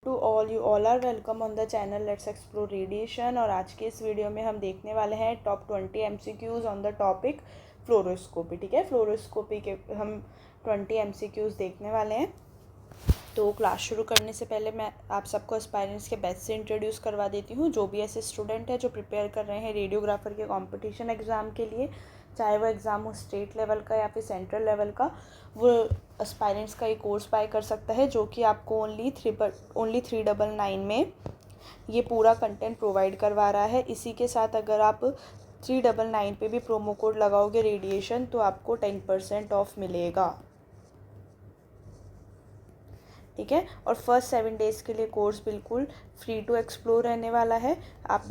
To all, you all are welcome on the channel let's explore radiation. और आज के इस वीडियो में हम देखने वाले हैं top 20 MCQs on the topic fluoroscopy. ठीक है, फ्लोरोस्कोपी के हम 20 MCQs देखने वाले हैं। तो क्लास शुरू करने से पहले मैं आप सबको एस्पायरेंट्स के बैच से इंट्रोड्यूस करवा देती हूँ। जो भी ऐसे स्टूडेंट है जो प्रिपेयर कर रहे हैं रेडियोग्राफर के कंपटीशन एग्ज़ाम के लिए, चाहे वो एग्ज़ाम हो स्टेट लेवल का या फिर सेंट्रल लेवल का, वो एस्पायरेंट्स का एक कोर्स बाय कर सकता है जो कि आपको ओनली 399 में ये पूरा कंटेंट प्रोवाइड करवा रहा है। इसी के साथ अगर आप 399 पे भी प्रोमो कोड लगाओगे रेडिएशन तो आपको 10% ऑफ मिलेगा। ठीक है, और फर्स्ट 7 डेज़ के लिए कोर्स बिल्कुल फ्री टू एक्सप्लोर रहने वाला है। आप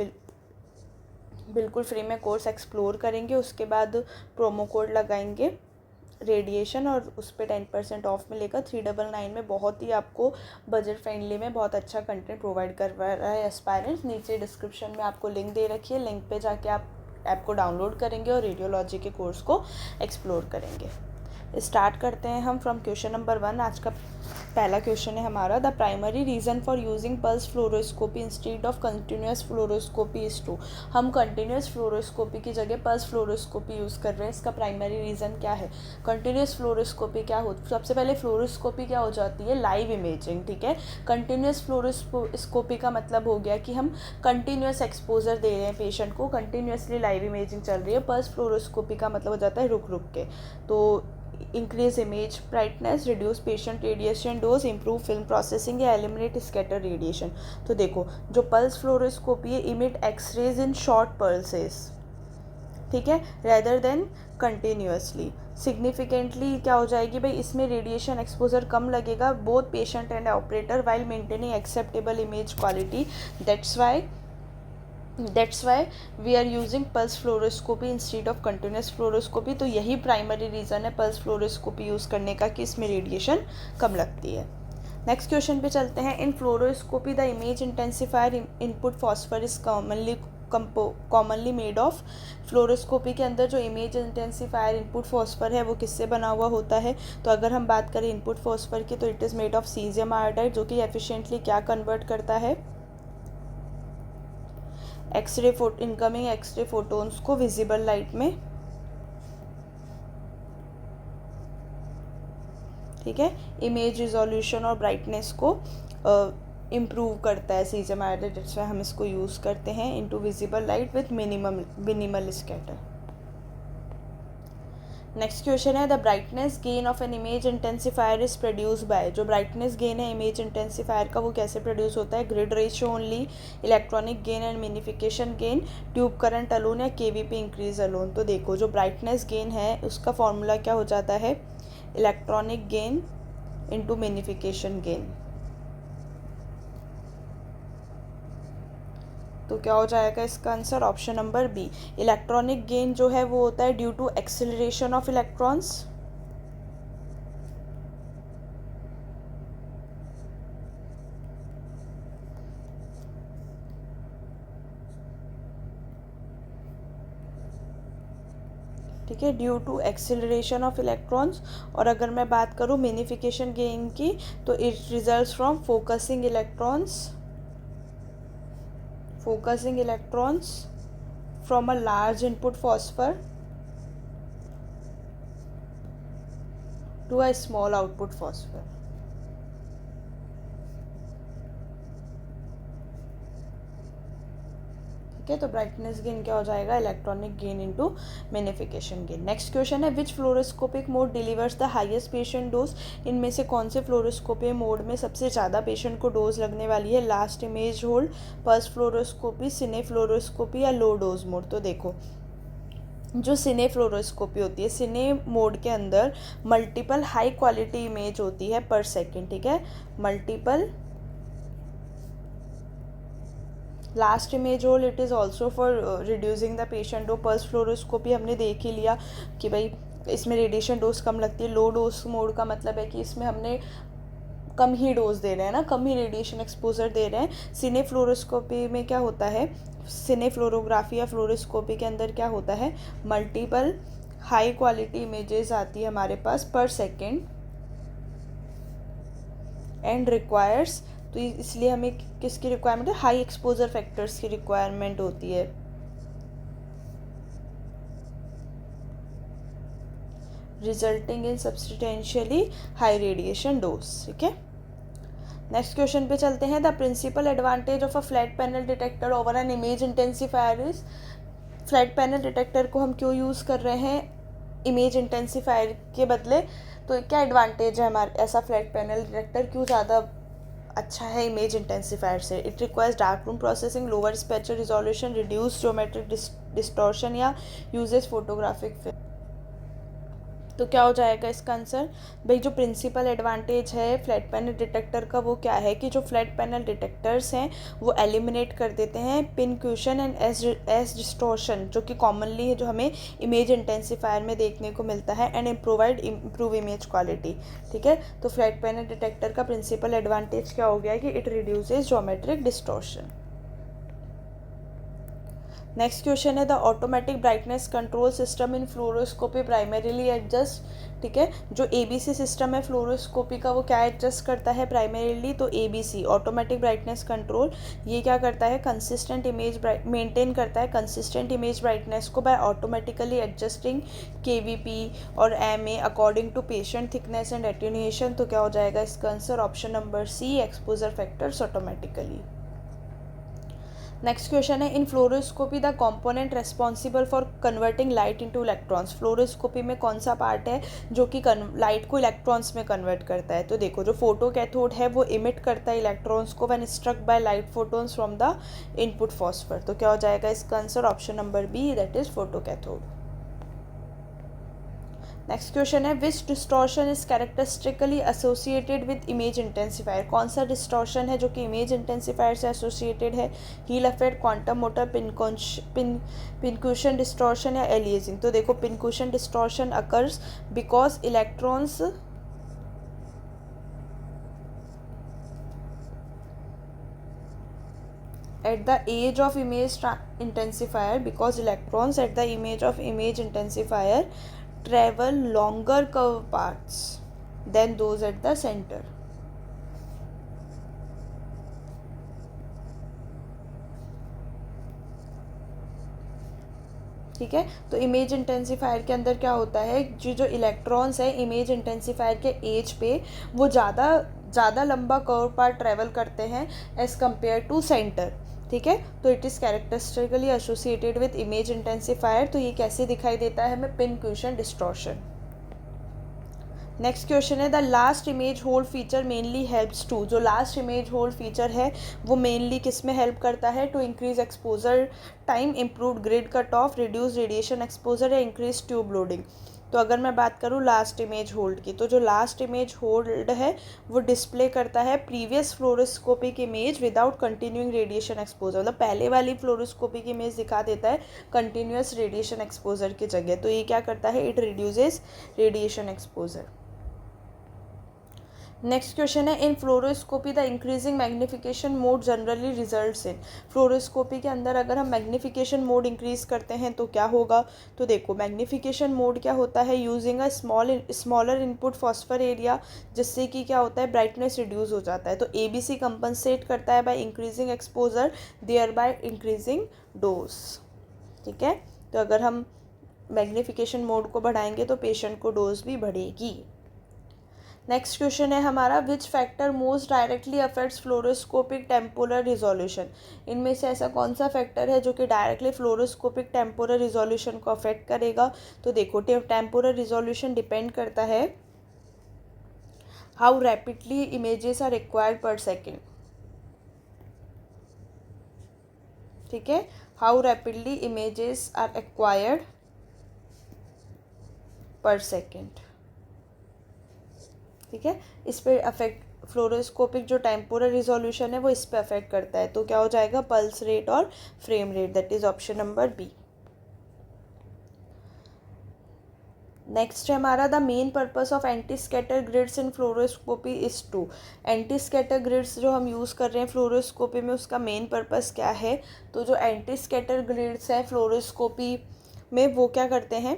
बिल्कुल फ्री में कोर्स एक्सप्लोर करेंगे, उसके बाद प्रोमो कोड लगाएंगे रेडिएशन और उस पर 10% ऑफ मिलेगा। 399 में बहुत ही आपको बजट फ्रेंडली में बहुत अच्छा कंटेंट प्रोवाइड करवा रहा है एस्पायरेंट्स। नीचे डिस्क्रिप्शन में आपको लिंक दे रखी है, लिंक पे जाके आप ऐप को डाउनलोड करेंगे और रेडियोलॉजी के कोर्स को एक्सप्लोर करेंगे। स्टार्ट करते हैं हम फ्रॉम क्वेश्चन नंबर 1। आज का पहला क्वेश्चन है हमारा, the primary reason for using pulse fluoroscopy instead of continuous fluoroscopy is to. हम कंटिन्यूस फ्लोरोस्कोपी की जगह पल्स फ्लोरोस्कोपी यूज़ कर रहे हैं। इसका प्राइमरी रीज़न क्या है? कंटिन्यूस फ्लोरोस्कोपी क्या हो, सबसे पहले फ्लोरोस्कोपी क्या हो जाती है? Live imaging. ठीक है, कंटिन्यूस फ्लोरोस्कोपी का मतलब हो गया कि हम कंटिन्यूस एक्सपोजर दे रहे हैं पेशेंट को, कंटिन्यूसली लाइव इमेजिंग चल रही है। पल्स फ्लोरोस्कोपी का मतलब हो जाता है रुक रुक के। तो increase image brightness, reduce patient radiation dose, improve film processing या एलिमिनेट स्कैटर रेडिएशन। तो देखो, जो पल्स फ्लोरोस्कोपी है emit x-rays in short pulses, ठीक है, रेदर देन कंटिन्यूसली। सिग्निफिकेंटली क्या हो जाएगी भाई, इसमें रेडिएशन एक्सपोजर कम लगेगा both patient and operator while maintaining acceptable image quality. That's why we are using pulse fluoroscopy instead of continuous fluoroscopy. तो यही प्राइमरी रीज़न है पल्स फ्लोरोस्कोपी यूज़ करने का कि इसमें रेडिएशन कम लगती है। नेक्स्ट क्वेश्चन पे चलते हैं। In fluoroscopy the image intensifier input phosphor is commonly made of. Fluoroscopy के अंदर जो इमेज इंटेंसिफायर इनपुट फॉस्फर है वो किससे बना हुआ होता है? तो अगर हम बात करें इनपुट फॉस्फर की तो it is made of caesium iodide, जो कि एफिशिएंटली क्या कन्वर्ट करता है? इनकमिंग एक्सरे फोटोन्स को विजिबल लाइट में। ठीक है, इमेज रिजोल्यूशन और ब्राइटनेस को इम्प्रूव करता है सीजियम आयोडाइड, जिसमें हम इसको यूज़ करते हैं into visible light with minimal scatter. Next question है, the brightness gain of an image intensifier is produce by. जो ब्राइटनेस गेन है इमेज इंटेंसिफायर का वो कैसे प्रोड्यूस होता है? Grid ratio only, electronic gain and minification gain, tube current alone या KVP increase alone. तो देखो, जो ब्राइटनेस गेन है उसका फॉर्मूला क्या हो जाता है? Electronic gain into minification gain. तो क्या हो जाएगा इसका answer? Option number B. Electronic gain जो है वो होता है due to acceleration of electrons. ठीक है, due to acceleration of electrons. और अगर मैं बात करूँ मिनिफिकेशन गेन की तो it results from focusing electrons from a large input phosphor to a small output phosphor। ठीक है, तो ब्राइटनेस गेन क्या हो जाएगा? Electronic gain into magnification gain. Next question है, which fluoroscopic mode delivers the highest patient dose. इनमें से कौन से फ्लोरोस्कोपी मोड में सबसे ज़्यादा पेशेंट को डोज लगने वाली है? Last image hold, pulse fluoroscopy, cine fluoroscopy या लो डोज मोड। तो देखो, जो सिने फ्लोरोस्कोपी होती है, सिने मोड के अंदर मल्टीपल हाई क्वालिटी इमेज होती है पर सेकेंड। ठीक है, multiple last image hold it is also for reducing the patient dose. Pulse fluoroscopy हमने देख ही लिया कि भाई इसमें रेडिएशन डोज कम लगती है। लो डोज मोड का मतलब है कि इसमें हमने कम ही डोज दे रहे हैं ना, कम ही रेडिएशन एक्सपोजर दे रहे हैं। सिने फ्लोरोस्कोपी में क्या होता है, सिने फ्लोरोग्राफी या फ्लोरोस्कोपी के अंदर क्या होता है, मल्टीपल हाई क्वालिटी इमेजेस आती है हमारे पास पर सेकेंड एंड रिक्वायर्स तो इसलिए हमें किसकी रिक्वायरमेंट है, हाई एक्सपोजर फैक्टर्स की रिक्वायरमेंट होती है। Resulting in substantially high radiation dose. ठीक है, नेक्स्ट क्वेश्चन पे चलते हैं। The principal advantage of a flat panel detector over an image intensifier is, flat panel detector को हम क्यों यूज़ कर रहे हैं इमेज इंटेंसिफायर के बदले, तो क्या एडवांटेज है हमारे, ऐसा फ्लैट पैनल डिटेक्टर क्यों ज़्यादा अच्छा है इमेज इंटेंसिफायर से। It requires dark room processing, lower spectral resolution, reduce geometric distortion या यूजेस फोटोग्राफिक फिल्म। तो क्या हो जाएगा इसका आंसर, भाई जो प्रिंसिपल एडवांटेज है फ्लैट पैनल डिटेक्टर का वो क्या है कि जो फ्लैट पैनल डिटेक्टर्स हैं वो एलिमिनेट कर देते हैं पिनक्यूशन एंड एज डिस्टॉर्शन, जो कि कॉमनली है जो हमें इमेज इंटेंसिफायर में देखने को मिलता है, एंड इम्प्रूव इमेज क्वालिटी। ठीक है, तो फ्लैट पैनल डिटेक्टर का प्रिंसिपल एडवांटेज क्या हो गया कि it reduces geometric distortion. Next question है the automatic brightness control system in fluoroscopy primarily adjust. ठीक है, जो एबीसी सिस्टम है फ्लोरोस्कोपी का वो क्या एडजस्ट करता है प्राइमरीली, तो एबीसी ऑटोमेटिक ब्राइटनेस कंट्रोल ये क्या करता है, कंसिस्टेंट इमेज मेंटेन करता है कंसिस्टेंट इमेज ब्राइटनेस को बाय ऑटोमेटिकली एडजस्टिंग केवीपी और mA according to patient thickness and attenuation. तो क्या हो जाएगा इसका answer, option number C, exposure factors automatically. Next question है in fluoroscopy the component responsible for converting light into electrons. Fluoroscopy में कौन सा पार्ट है जो कि लाइट को इलेक्ट्रॉन्स में कन्वर्ट करता है, तो देखो जो फोटो कैथोड है वो इमिट करता है इलेक्ट्रॉन्स को when struck by light photons from the input phosphor. तो क्या हो जाएगा इसका answer, option number B, that is photo cathode. Next question है which distortion is characteristically associated with image intensifier. कौन सा डिस्टॉर्शन है जो कि इमेज इंटेंसिफायर से एसोसिएटेड है, heel effect, quantum mottle, pincushion distortion या एलियासिंग। तो देखो pincushion distortion occurs because electrons at the edge of image intensifier, because electrons at the image of image intensifier travel longer curve paths than those at the center. ठीक है, तो image intensifier के अंदर क्या होता है, जो इलेक्ट्रॉन्स है इमेज इंटेंसिफायर के एज पे वो ज़्यादा लंबा कर्व पाथ ट्रेवल करते हैं एज कम्पेयर टू सेंटर। ठीक है, तो it is characteristically associated with image intensifier. तो ये कैसे दिखाई देता है हमें, पिनक्यूशन डिस्टॉर्शन। नेक्स्ट क्वेश्चन है the last image hold feature mainly helps to. जो लास्ट इमेज होल्ड फीचर है वो मेनली किस में हेल्प करता है, to increase exposure time, improve grid cut off, reduce radiation exposure या इंक्रीज ट्यूब लोडिंग। तो अगर मैं बात करूँ लास्ट इमेज होल्ड की, तो जो लास्ट इमेज होल्ड है वो डिस्प्ले करता है previous fluoroscopic image without continuing radiation exposure, मतलब पहले वाली फ्लोरोस्कोपिक इमेज दिखा देता है कंटिन्यूस रेडिएशन एक्सपोजर की जगह। तो ये क्या करता है, it reduces radiation exposure. Next question है in fluoroscopy the increasing magnification mode generally results in. Fluoroscopy के अंदर अगर हम मैग्निफिकेशन मोड इंक्रीज करते हैं तो क्या होगा, तो देखो मैग्निफिकेशन मोड क्या होता है, using a smaller input phosphor area, जिससे कि क्या होता है ब्राइटनेस रिड्यूस हो जाता है। तो एबीसी कंपनसेट करता है by increasing exposure, thereby increasing dose. ठीक है, तो अगर हम मैग्निफिकेशन मोड को बढ़ाएंगे तो पेशेंट को डोज भी बढ़ेगी। नेक्स्ट क्वेश्चन है हमारा which factor most directly affects fluoroscopic temporal resolution. इनमें से ऐसा कौन सा फैक्टर है जो कि डायरेक्टली फ्लोरोस्कोपिक टेम्पोरल रिजोल्यूशन को अफेक्ट करेगा, तो देखो टेम्पोरल रिजोल्यूशन डिपेंड करता है how rapidly images are required per second. ठीक है, how rapidly images are acquired per second. ठीक है, इस पर अफेक्ट फ्लोरोस्कोपिक जो टेम्पोरल रिजोल्यूशन है वो इस पर अफेक्ट करता है। तो क्या हो जाएगा, पल्स रेट और frame rate, that is option number B. Next है हमारा the main purpose of anti scatter grids in fluoroscopy is to. Anti scatter grids जो हम यूज़ कर रहे हैं फ्लोरोस्कोपी में उसका मेन पर्पस क्या है, तो जो एंटी स्कैटर ग्रिड्स हैं फ्लोरोस्कोपी में वो क्या करते हैं,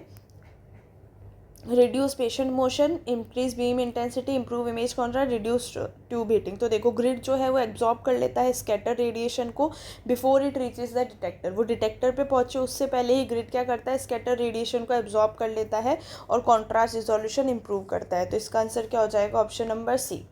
reduce patient motion, increase beam intensity, improve image contrast, reduce tube heating. तो देखो ग्रिड जो है वो एब्जॉर्ब कर लेता है स्कैटर रेडिएशन को before it reaches the detector. वो डिटेक्टर पे पहुंचे उससे पहले ही ग्रिड क्या करता है, स्कैटर रेडिएशन को एब्जॉर्ब कर लेता है और कॉन्ट्रास्ट रिजोल्यूशन इंप्रूव करता है। तो इसका आंसर क्या हो जाएगा, option number C.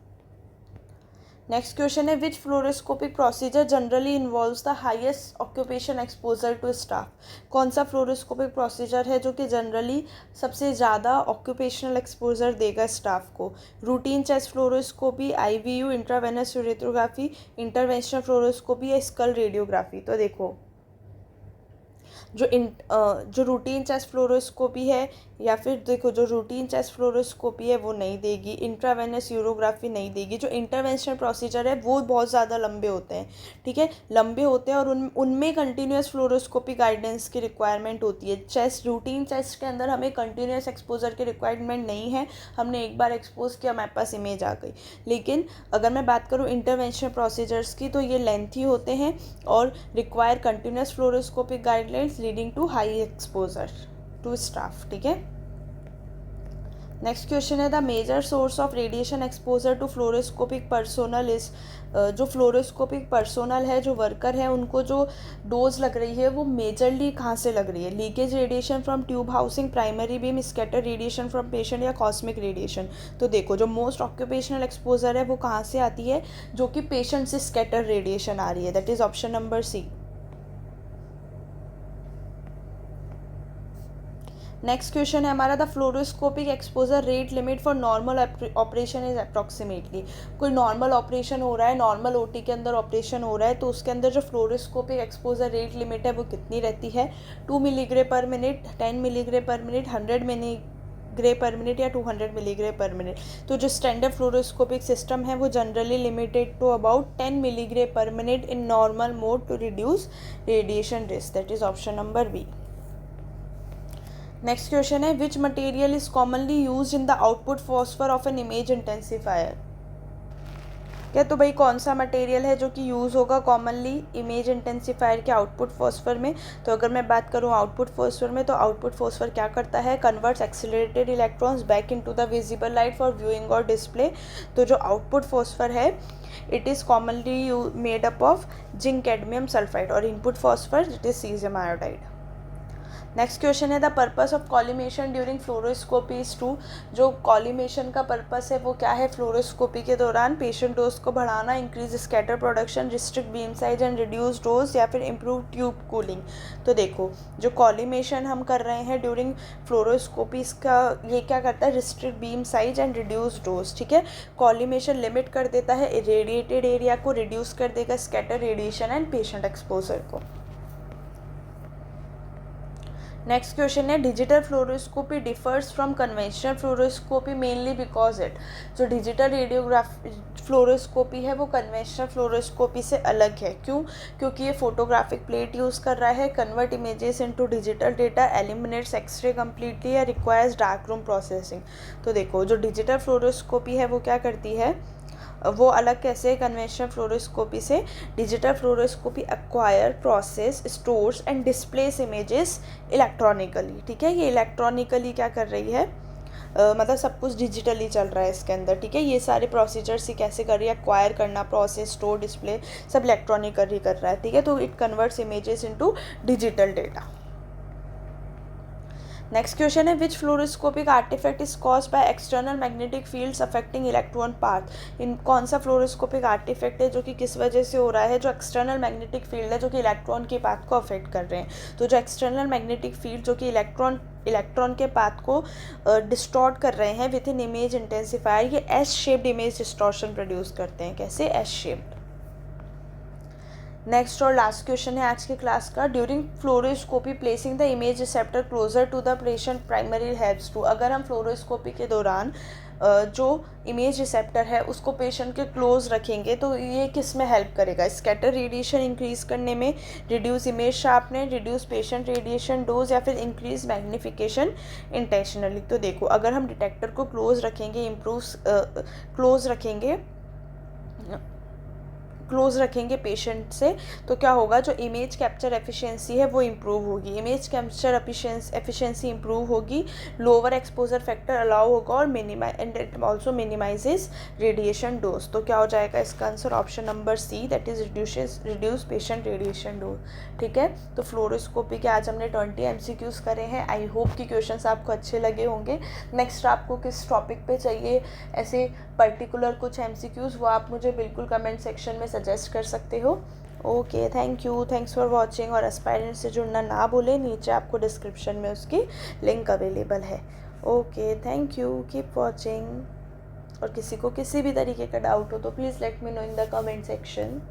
Next question है, which fluoroscopic procedure generally involves the highest occupation exposure to staff. कौन सा फ्लोरोस्कोपिक प्रोसीजर है जो कि जनरली सबसे ज़्यादा ऑक्यूपेशनल एक्सपोजर देगा स्टाफ को। Routine chest fluoroscopy, IVU, intravenous urethrography, interventional fluoroscopy या स्कल रेडियोग्राफी। तो देखो जो रूटीन चेस्ट फ्लोरोस्कोपी है या फिर देखो जो रूटीन चेस्ट फ्लोरोस्कोपी है वो नहीं देगी, इंट्रावेनस यूरोग्राफी नहीं देगी। जो इंटरवेंशनल प्रोसीजर है वो बहुत ज़्यादा लंबे होते हैं, ठीक है, लंबे होते हैं और उनमें कंटिन्यूस फ्लोरोस्कोपी गाइडेंस की रिक्वायरमेंट होती है। चेस्ट रूटीन चेस्ट के अंदर हमें कंटिन्यूस एक्सपोजर की रिक्वायरमेंट नहीं है, हमने एक बार एक्सपोज किया हमारे पास इमेज आ गई। लेकिन अगर मैं बात करूँ इंटरवेंशनल प्रोसीजर्स की तो ये लेंथी होते हैं और require continuous fluoroscopic guidelines leading to high exposure to staff, ठीक है। नेक्स्ट क्वेश्चन है, the major source of radiation exposure to fluoroscopic personnel is. जो फ्लोरोस्कोपिक पर्सोनल है, जो वर्कर है, उनको जो डोज लग रही है वो मेजरली कहाँ से लग रही है। Leakage radiation from tube housing, primary beam, scatter radiation from patient या कॉस्मिक रेडिएशन। तो देखो जो मोस्ट ऑक्यूपेशनल एक्सपोजर है वो कहाँ से आती है, जो कि पेशेंट से स्कैटर रेडिएशन आ रही है। That is option number C. Next question है हमारा, the fluoroscopic exposure rate limit for normal operation is approximately. कोई नॉर्मल ऑपरेशन हो रहा है, नॉर्मल ओटी के अंदर ऑपरेशन हो रहा है, तो उसके अंदर जो फ्लोरोस्कोपिक एक्सपोजर रेट लिमिट है वो कितनी रहती है। 2 मिलीग्रे per minute, 10 milligray per minute, 100 मिलीग्रे per minute या 200 मिलीग्रे पर मिनट। तो जो स्टैंडर्ड फ्लोरोस्कोपिक सिस्टम है वो generally limited to about 10 milligray per minute in normal mode to reduce radiation risk. That is option number B. Next question है, which material is commonly use in the output phosphor of an image intensifier. क्या तो भाई कौन सा material है जो कि use होगा कॉमनली इमेज इंटेंसीफायर के आउटपुट फॉस्फर में। तो अगर मैं बात करूँ आउटपुट फॉस्फर में, तो आउटपुट फॉस्फर क्या करता है, converts accelerated electrons back into the visible light for viewing और डिस्प्ले। तो जो आउटपुट फॉस्फर है it is commonly made up of zinc cadmium sulphide और input phosphor it is caesium iodide. Next question है, the purpose of collimation during fluoroscopy is to. जो collimation का purpose है वो क्या है, फ्लोरोस्कोपी के दौरान पेशेंट डोज को बढ़ाना, increase scatter production, restrict beam size and reduce dose या फिर इम्प्रूव ट्यूब कूलिंग। तो देखो जो कॉलिमेशन हम कर रहे हैं ड्यूरिंग फ्लोरोस्कोपी इसका ये क्या करता है, restrict beam size and reduce dose, ठीक है। कॉलिमेशन लिमिट कर देता है इरेडिएटेड एरिया को, रिड्यूस कर देगा scatter radiation and patient exposure को। नेक्स्ट क्वेश्चन है, digital fluoroscopy differs from conventional fluoroscopy mainly because it. जो डिजिटल रेडियोग्राफी फ्लोरोस्कोपी है वो कन्वेंशनल फ्लोरोस्कोपी से अलग है। क्यों, क्योंकि ये फोटोग्राफिक प्लेट यूज़ कर रहा है, convert images into digital data, eliminates x-ray completely या रिक्वायर्स डार्क रूम प्रोसेसिंग। तो देखो जो डिजिटल फ्लोरोस्कोपी है वो क्या करती है, वो अलग कैसे कन्वेंशनल फ्लोरोस्कोपी से। Digital fluoroscopy acquire, process, stores and displace images electronically, ठीक है। ये इलेक्ट्रॉनिकली क्या कर रही है, मतलब सब कुछ डिजिटली चल रहा है इसके अंदर, ठीक है। ये सारे प्रोसीजर्स ही कैसे कर रही है, एक्वायर करना, प्रोसेस, स्टोर, डिस्प्ले सब इलेक्ट्रॉनिकली कर रहा है, ठीक है। तो it converts images into digital data. Next question है, which fluoroscopic artifact is caused by external magnetic fields affecting electron path. इन कौन सा फ्लोरोस्कोपिक आर्टिफैक्ट है जो कि किस वजह से हो रहा है, जो एक्सटर्नल मैग्नेटिक फील्ड है जो कि इलेक्ट्रॉन के पाथ को अफेक्ट कर रहे हैं। तो जो एक्सटर्नल मैग्नेटिक फील्ड जो कि इलेक्ट्रॉन के पाथ को डिस्टॉर्ट कर रहे हैं विद इन इमेज इंटेंसीफायर, ये S shaped image distortion produce करते हैं। कैसे, एस शेप्ड। नेक्स्ट और लास्ट क्वेश्चन है आज की क्लास का, during fluoroscopy placing the image receptor closer to the patient primary helps to. अगर हम फ्लोरोस्कोपी के दौरान जो इमेज रिसेप्टर है उसको पेशेंट के क्लोज रखेंगे तो ये किस में हेल्प करेगा, स्कैटर रेडिएशन इंक्रीज करने में, reduce image sharpness, reduce patient radiation dose या फिर इंक्रीज मैग्निफिकेशन इंटेंशनली। तो देखो अगर हम डिटेक्टर को क्लोज रखेंगे, क्लोज रखेंगे क्लोज रखेंगे पेशेंट से, तो क्या होगा, जो इमेज कैप्चर एफिशिएंसी है वो इम्प्रूव होगी, इमेज कैप्चर एफिशिएंसी इम्प्रूव होगी, लोअर एक्सपोजर फैक्टर अलाउ होगा और and it also minimises radiation dose. तो क्या हो जाएगा इसका answer option number C, that is reduce patient radiation dose. ठीक है, तो फ्लोरोस्कोपी के आज हमने 20 MCQs करे हैं। आई होप कि क्वेश्चंस आपको अच्छे लगे होंगे। नेक्स्ट आपको किस टॉपिक पे चाहिए ऐसे पर्टिकुलर कुछ MCQs, वो आप मुझे बिल्कुल कमेंट सेक्शन में सजेस्ट कर सकते हो। Okay, thank you, thanks for watching. और एस्पायरेंट से जुड़ना ना भूलें, नीचे आपको डिस्क्रिप्शन में उसकी लिंक अवेलेबल है। Okay, thank you, keep watching. और किसी को किसी भी तरीके का डाउट हो तो please let me know in the comment section.